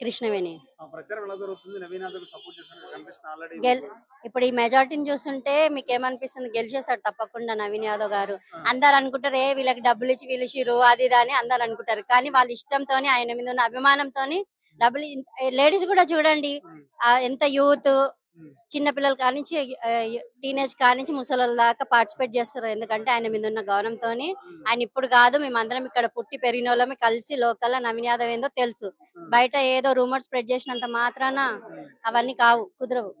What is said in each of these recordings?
కృష్ణవేణి. ప్రచారం ఎలా జరుగుతుంది? నవీన్ యాదవ్ సపోర్ట్ చేస్తున్నట్టు కనిపిస్తుంది ఆల్రెడీ. ఇప్పుడు ఈ మెజార్టీని చూస్తుంటే మీకు ఏమనిపిస్తుంది? గెలిచేస్తాడు తప్పకుండా నవీన్ యాదవ్ గారు. అందరు అనుకుంటారు వీళ్ళకి డబ్బులు ఇచ్చి పిలిచిరు అది ఇది అని అందరు అనుకుంటారు. కానీ వాళ్ళ ఇష్టంతోని ఆయన మీద ఉన్న అభిమానంతోని డబ్బులు. లేడీస్ కూడా చూడండి ఎంత యూత్ చిన్న పిల్లలు కానించి టీనేజ్ కానించి ముసలి దాకా పార్టిసిపేట్ చేస్తారు. ఎందుకంటే ఆయన మీద ఉన్న గౌరవంతో. ఆయన ఇప్పుడు కాదు, మేమందరం ఇక్కడ పుట్టి పెరిగిన వాళ్ళమే కలిసి లోకల్ నవీన్ యాదవ్ ఏందో తెలుసు. బయట ఏదో రూమర్ స్ప్రెడ్ చేసినంత మాత్రాన అవన్నీ కావు, కుదరవు.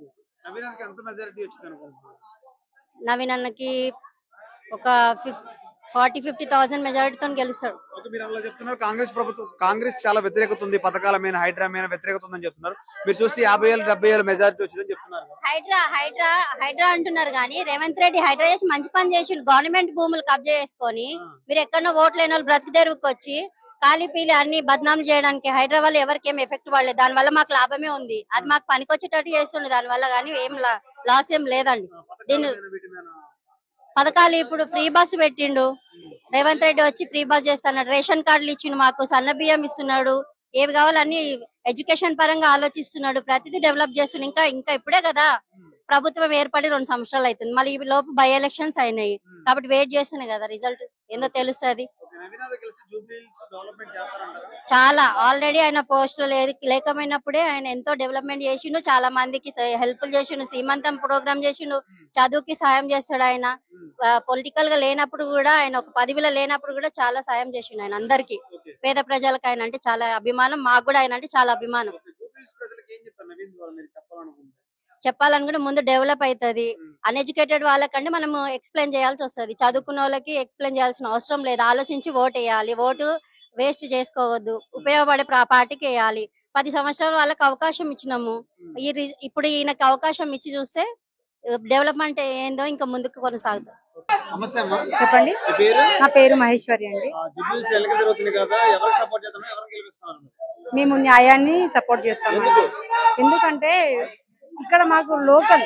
నవీన్ అన్నకి ఒక 40-50,000 మెజారిటీతో గెలుస్తాడు. కాంగ్రెస్ ప్రభుత్వం, కాంగ్రెస్ చాలా వ్యతిరేకత ఉంది, పథకాల మీద హైడ్రా మీద వ్యతిరేకత ఉందని చెప్తున్నారు. మీరు చూస్తే 50,000-70,000 మెజారిటీ వచ్చిందని చెప్తున్నారు. హైడ్రా అంటున్నారు కానీ రేవంత్ రెడ్డి హైడ్రా చేసి మంచి పని చేసి గవర్నమెంట్ భూములు కబ్జా చేసుకొని మీరు ఎక్కడో ఓట్లు లేని వాళ్ళు బ్రతికి తెరువుకి వచ్చి ఖాళీ పీలి అన్ని బద్నాం చేయడానికి హైదరాబాద్ ఎవరికి ఏం ఎఫెక్ట్ పడలేదు. దాని వల్ల మాకు లాభమే ఉంది. అది మాకు పనికొచ్చేటట్టు చేస్తుండే దాని వల్ల, కానీ ఏం లాస్ ఏం లేదండి. దీని పథకాలు ఇప్పుడు ఫ్రీ బస్ పెట్టిండు రేవంత్ రెడ్డి, వచ్చి ఫ్రీ బస్ చేస్తున్నాడు. రేషన్ కార్డులు ఇచ్చిండు, మాకు సన్న బియ్యం ఇస్తున్నాడు. ఏవి కావాలని ఎడ్యుకేషన్ పరంగా ఆలోచిస్తున్నాడు. ప్రతిదీ డెవలప్ చేస్తున్నాడు. ఇంకా ఇప్పుడే కదా ప్రభుత్వం ఏర్పడి 2 సంవత్సరాలు అవుతుంది. మళ్ళీ ఈ లోపు బై ఎలక్షన్స్ అయినాయి కాబట్టి వెయిట్ చేస్తున్నాయి కదా, రిజల్ట్ ఏందో తెలుస్తుంది. చాలా ఆల్రెడీ ఆయన పోస్టులు లేకపోయినప్పుడే ఆయన ఎంతో డెవలప్మెంట్ చేసిండు. చాలా మందికి హెల్ప్ చేసిండు. సీమంతం ప్రోగ్రామ్ చేసిండు. చదువుకి సాయం చేస్తాడు ఆయన. పొలిటికల్ గా లేనప్పుడు కూడా ఆయన ఒక పదవిలో లేనప్పుడు కూడా చాలా సాయం చేసిండు ఆయన అందరికి. పేద ప్రజలకు ఆయన అంటే చాలా అభిమానం. మాకు కూడా ఆయన అంటే చాలా అభిమానం. చెప్పాలనుకుంటే ముందు డెవలప్ అవుతుంది. అన్ఎడ్యుకేటెడ్ వాళ్ళకంటే మనము ఎక్స్ప్లెయిన్ చేయాల్సి వస్తుంది. చదువుకున్న వాళ్ళకి ఎక్స్ప్లెయిన్ చేయాల్సిన అవసరం లేదు. ఆలోచించి ఓటు వేయాలి. ఓటు వేస్ట్ చేసుకోవద్దు. ఉపయోగపడే పార్టీకి వేయాలి. 10 సంవత్సరాలు వాళ్ళకి అవకాశం ఇచ్చినాము. ఇప్పుడు ఈయనకి అవకాశం ఇచ్చి చూస్తే డెవలప్మెంట్ ఏందో ఇంకా ముందుకు కొనసాగుతుంది. చెప్పండి. నా పేరు మహేశ్వరి అండి. మేము న్యాయాన్ని సపోర్ట్ చేస్తాము. ఎందుకంటే ఇక్కడ మాకు లోకల్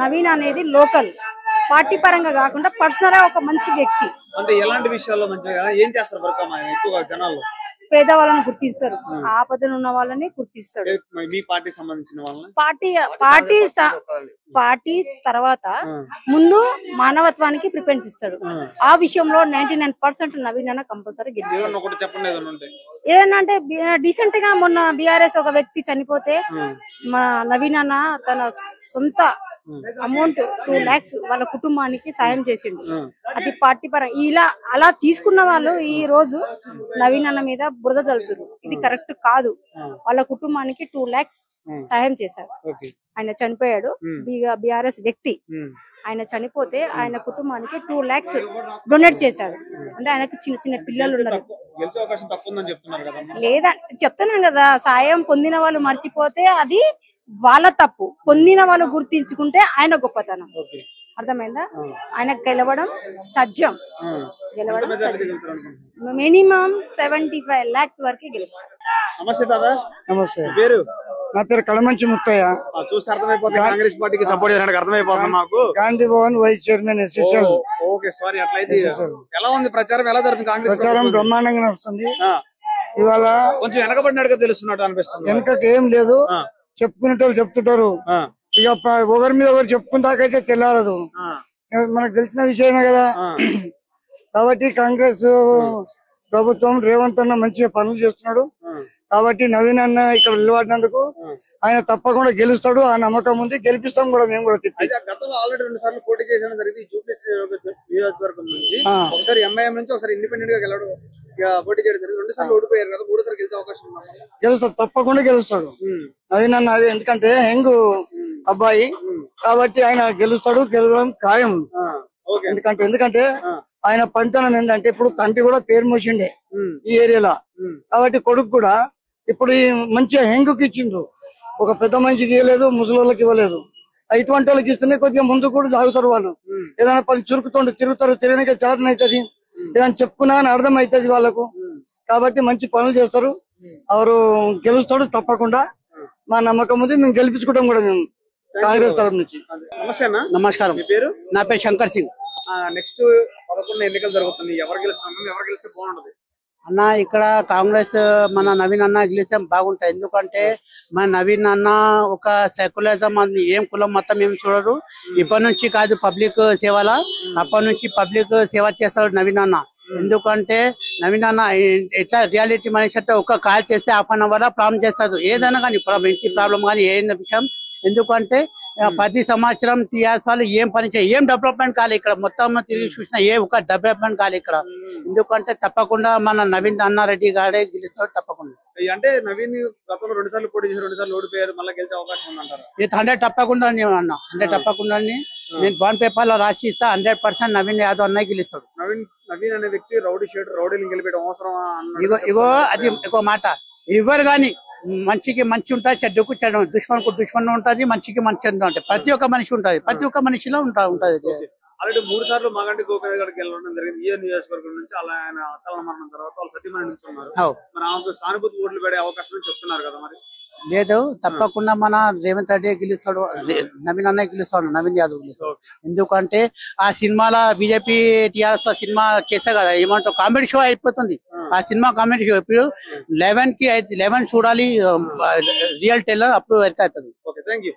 నవీన్ అనేది లోకల్, పార్టీ పరంగా కాకుండా పర్సనల్ గా ఒక మంచి వ్యక్తి. అంటే ఎలాంటి విషయాల్లో మంచిగా ఏం చేస్తారు? ఎక్కువగా జనాల్లో పేదవాళ్ళని గుర్తిస్తారు, ఆపదలు ఉన్న వాళ్ళని గుర్తిస్తాడు. మీ పార్టీ సంబంధించిన వాళ్ళని పార్టీ తర్వాత ముందు మానవత్వానికి ప్రిఫరెన్స్ ఇస్తాడు. ఆ విషయంలో 99% నవీన్ అన్న కంపల్సరీ గెలుస్తాడు. ఏదన్నా అంటే డీసెంట్ గా మొన్న బీఆర్ఎస్ ఒక వ్యక్తి చనిపోతే మా నవీన్ అన్న తన సొంత అమౌంట్ 2 lakhs వాళ్ళ కుటుంబానికి సాయం చేసిండు. అది పార్టీ పరంగా ఇలా అలా తీసుకున్న వాళ్ళు ఈ రోజు నవీన్ అన్న మీద బురద చల్లుతారు. ఇది కరెక్ట్ కాదు. వాళ్ళ కుటుంబానికి 2 lakhs సాయం చేశారు. ఆయన చనిపోయాడు, బీఆర్ఎస్ వ్యక్తి. ఆయన చనిపోతే ఆయన కుటుంబానికి 2 lakhs డొనేట్ చేశారు. అంటే ఆయనకు చిన్న చిన్న పిల్లలు ఉన్నారు. లేదా చెప్తున్నాను కదా, సాయం పొందిన వాళ్ళు మర్చిపోతే అది వాళ్ళ తప్పు. పొందిన వాళ్ళు గుర్తించుకుంటే ఆయన గొప్పతనం. అర్థమైందా? ఆయన గెలవడం తథ్యం. మినిమం 75 lakhs వరకు గెలుస్తారు. నమస్తే దాదా. నమస్తే. పేరు? నా పేరు కళమంచి ముత్తయ్య. చూస్తే అర్థమైపోతుంది కాంగ్రెస్ పార్టీకి సపోర్ట్ చేసినట్టు అర్థమైపోతుంది మాకు. Gandhi Bhavan vice chairman SSL. Okay, sorry. అట్లయితే ఎలా ఉంది ప్రచారం? ఎలా జరుగుతుంది? కాంగ్రెస్ ప్రచారం బ్రహ్మాండంగా నడుస్తుంది. ఇవాళ కొంచెం వెనకబడినట్టుగా తెలుస్తున్నట్టు అనిపిస్తుంది. వెనకకి ఏం లేదు, చెప్పుకునేటోళ్ళు చెప్తుంటారు. ఇక ఒకరి మీద ఒకరు చెప్పుకుందాకైతే తెల్లారదు. మనకు తెలిసిన విషయమే కదా. కాబట్టి కాంగ్రెస్ ప్రభుత్వం రేవంత్ అన్న మంచిగా పనులు చేస్తున్నాడు. కాబట్టి నవీన్ అన్న ఇక్కడ నిలబడినందుకు ఆయన తప్పకుండా గెలుస్తాడు. ఆ నమ్మకం ఉంది. గెలిపిస్తాం కూడా మేము కూడా. గతంలో ఆల్రెడీ 2 సార్లు పోటీ చేయడం జరిగింది. నియోజకవర్గం నుంచి ఒకసారి ఎంఐఎం నుంచి ఒకసారి ఇండిపెండెంట్ గా పోటీ చేయడం జరిగింది. 2 సార్లు ఓడిపోయారు కదా, 3 సార్లు గెలిచే అవకాశం ఉంది. గెలుస్తాడు, తప్పకుండా గెలుస్తాడు నవీన్ అన్న. ఎందుకంటే యంగ్ అబ్బాయి కాబట్టి ఆయన గెలుస్తాడు. గెలవడం ఖాయం. ఎందుకంటే ఆయన పంతనం ఏంటంటే ఇప్పుడు తండ్రి కూడా పేరు మోసిండే ఈ ఏరియాలో. కాబట్టి కొడుకు కూడా ఇప్పుడు మంచిగా హెంగుకి ఇచ్చిండ్రు. ఒక పెద్ద మనిషికి ఇవ్వలేదు, ముసలి ఇవ్వలేదు. ఇటువంటి వాళ్ళకి ఇస్తేనే కొద్దిగా ముందు కూడా తాగుతారు వాళ్ళు. ఏదైనా పని చురుకుతుండే తిరుగుతారు. తిరగనికే చాటన అవుతుంది. ఏదైనా చెప్పుకున్నా అని అర్థం అవుతుంది వాళ్ళకు. కాబట్టి మంచి పనులు చేస్తారు. ఎవరు గెలుస్తాడు తప్పకుండా. మా నమ్మకం ఉంది. మేము గెలిపించుకుంటాం కూడా మేము కాంగ్రెస్ తరఫు నుంచి. నమస్తే అన్న. నమస్కారం. మీ పేరు? నా పేరు శంకర్ సింగ్. నెక్స్ట్ 11 ఎన్నికలు జరుగుతుంది. ఎవరు గెలుస్తున్నారు? ఎవరు గెలిస్తే బాగుంటది? అన్న ఇక్కడ కాంగ్రెస్ మన నవీన్ అన్న గెలిస్తే బాగుంటాయి. ఎందుకంటే మన నవీన్ అన్న ఒక సెక్యులరిజం అని ఏం కులం మొత్తం ఏం చూడరు. ఇప్పటి నుంచి కాదు పబ్లిక్ సేవల, అప్పటి నుంచి పబ్లిక్ సేవ చేస్తాడు నవీన్ అన్న. ఎందుకంటే నవీన్ అన్న ఎట్లా రియాలిటీ మనిషి అంటే ఒక కాల్ చేస్తే ½ లో ప్రాబ్లం చేస్తాడు. ఏదైనా కానీ ఇంటి ప్రాబ్లం కానీ ఏదైనా విషయం. ఎందుకంటే 10 సంవత్సరం టీఆర్ఎస్ వాళ్ళు ఏం పని చేయ, ఏం డెవలప్మెంట్ కాలే ఇక్కడ. మొత్తం తిరిగి చూసినా ఏ ఒక డెవలప్మెంట్ కాలే ఇక్కడ. ఎందుకంటే తప్పకుండా మన నవీన్ అన్నారెడ్డి గారే గెలుస్తాడు తప్పకుండా. అంటే నవీన్ గతంలో 2 సార్లు పోటీ చేసి 2 సార్లు ఓడిపోయారు, మళ్ళీ గెలిచే అవకాశం ఉందంటారు? 100 తప్పకుండా అన్న 100 తప్పకుండా నేను బాండ్ పేపర్ లో రాసి ఇస్తా. 100% నవీన్ యాదవ్ అన్నయ్య గెలుస్తాడు. నవీన్ అనే వ్యక్తి రౌడీ షీటర్, రౌడీని గెలిపేయడం అవసరమా? ఇగో అది ఒక మాట. ఎవరు గాని మంచికి మంచి ఉంటుంది, చెడ్డకు చెడ్డ, దుష్మన్కు దుష్మన్ ఉంటది, మంచికి మంచి ఉంటుంది. ప్రతి ఒక్క మనిషి ఉంటది, ప్రతి ఒక్క మనిషిలో ఉంటది. ఆల్రెడీ 3 సార్లు మాగంటి గోపీనాథ్ గారికి వెళ్ళడం జరిగింది ఈ నియోజకవర్గం నుంచి. అలా ఆయన అకాల మరణం తర్వాత వాళ్ళు సత్యమణి నుంచి ఉన్నారు. మరి ఆమెకు సానుభూతి ఓట్లు పడే అవకాశం చెప్తున్నారు కదా, మరి లేదు తప్పకుండా మన రేవంత్ రెడ్డి గెలుస్తాడు, నవీన్ అన్నయ్య గెలుస్తాడు, నవీన్ యాదవ్ గెలుస్తాడు. ఎందుకంటే ఆ సినిమాలో బీజేపీ టీఆర్ఎస్ సినిమా చేసే కదా ఏమంటారు కామెడీ షో అయిపోతుంది. ఆ సినిమా కామెడీ షో ఇప్పుడు 11 చూడాలి రియల్ టెల్లర్, అప్పుడు వర్క్ అవుతుంది. Okay, thank you.